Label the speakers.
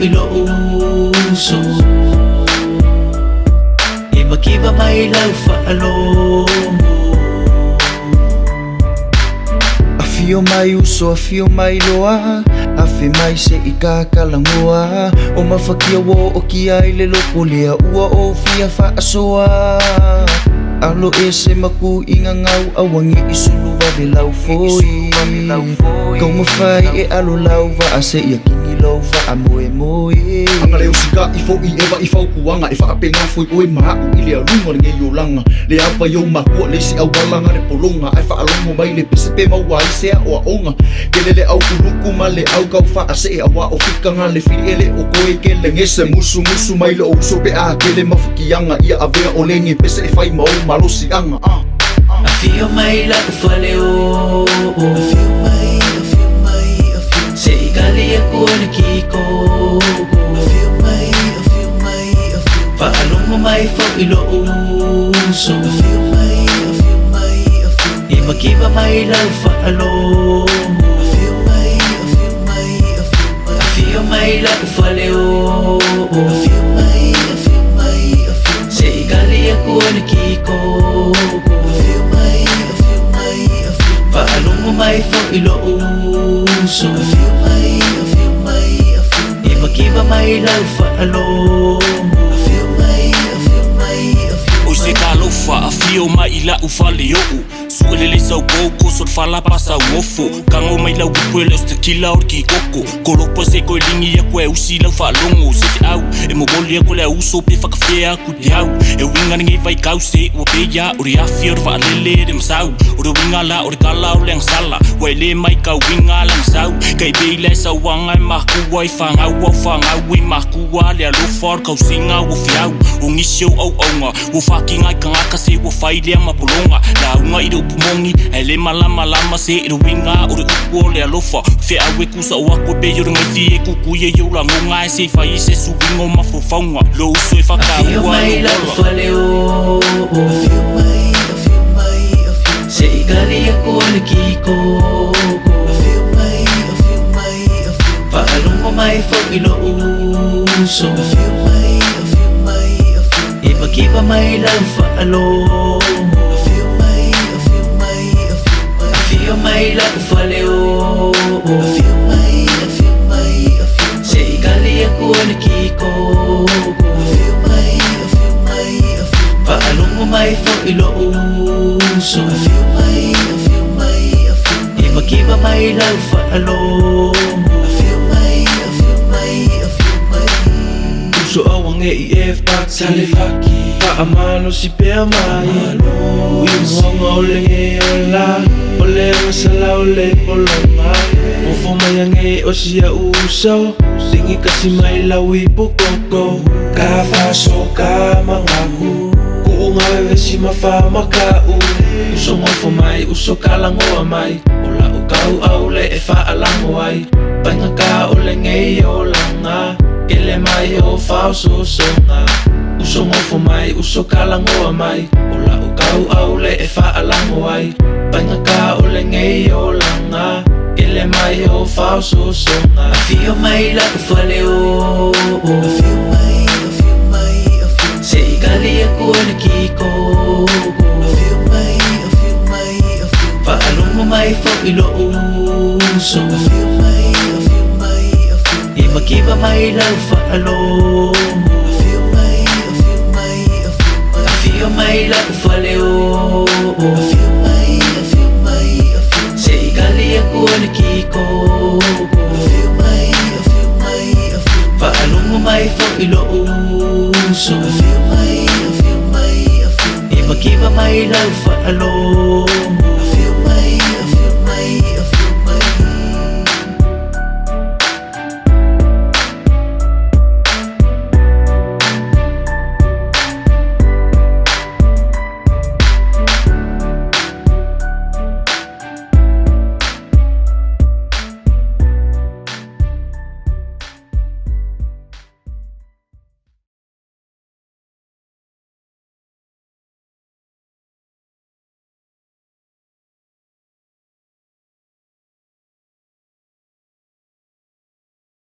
Speaker 1: ilo uso I makiwa mai lau whaalongo
Speaker 2: Afio mai uso, afio mai loa Afe mai se I kakalangoa O mawhakia wo o kia I le loko lea ua o fia whaasoa Alo e se maku inga ngau awangi I sulu wale lau foi Kau mawhai e alo lau wa ase ia kingi lau wa a moe moe
Speaker 3: Anga leo sika I fo I ewa I fau kuanga I whakapenga foi oe maa I lea runga nge yo langa Le awa yo makua le si awalanga re polonga Ai whaalongo mai le pese pe maua I sea o a onga Kelele au kuluku ma le au kau wha ase e awa o whikanga Le whiri ele o koe ke le ngese musu musu mai le o uso pe a Kele mawhakianga ia avea o lengi pese e whai mau malosi anga
Speaker 1: Afio mai la ufaleo Afio mai Se I kali e kone kiko Afio mai Whaalongo mai fo ilo uso Afio mai I makiwa mai la ufaleo Afio mai la ufaleo Afio mai Se I kali e kone kiko Whaalongo mai fo ilo uso I makiwa mai lau whaalongo
Speaker 4: O se kalofa, afio mai la ufale ou Suelele sau koko, sot fala pasa uofo Kango mai lau kupuele os tequila or ki koko Kolopo se koe lingi ya koe usi lau whalongo Se te au, e moboli ya koe lea uso pe whakawhea ku te au E winga ni ngai vai kause, ua peia Ori afi or whaalele re masau Ori winga la, ori kala o leang sala Wai le mai ka winga la masau Kai beile sa wanga e mahkua I whangau au whangau I mahkua lea lofa or kausinga ua fiau O ngisio au aunga, ua whakinga I kangaka se ua whailea mapolonga La unga I do pumongi, e le malama lama se I winga o re upo le alofa Fe awe kusa o ako pe yore ngai e kukuye yo la ngonga E se fai se suwingo mafofaunga Lo uso e whaka
Speaker 1: Afio mai la ufaleo Afio mai Se I kari e kone kiko Afio mai Whaalongo mai fo ilo uso Afio mai I makiwa mai la ufaleo Afio mai la ufaleo Afio mai Se I kali e kone kiko Afio mai Whaalongo mai fo ilo uso Afio mai I makiwa mai la ufaleo
Speaker 5: Uso awange I e whakale whaki Whaamalo si pea mai Uingonga o lenge o la O le ngasala o le polonga Mofo mai ange o sia usau Singi kasi mai lau I pokoko Ka whaso ka mangaku Kuunga wewe si mawha makau Uso mofo mai, uso kalangoa mai Ola o kau au le e whaalango ai Painga ka o lenge o langa Kele mai o whao so songa Uso ngofo mai, uso kalangoa mai Ola o kau au le e whaalango ai Painga ka o lengei o langa Kele mai o whao so songa
Speaker 1: Afio mai la ufaleo Afio mai Se I kali e kone kiko Afio mai Whaalongo mai fo ilo uso Afio mai I makiwa mai lau whaalongo Afio mai la ufaleo Afio mai Se I kali e kone kiko Afio mai Whaalongo mai fo ilo uso Afio mai I makiwa mai lau whaalongo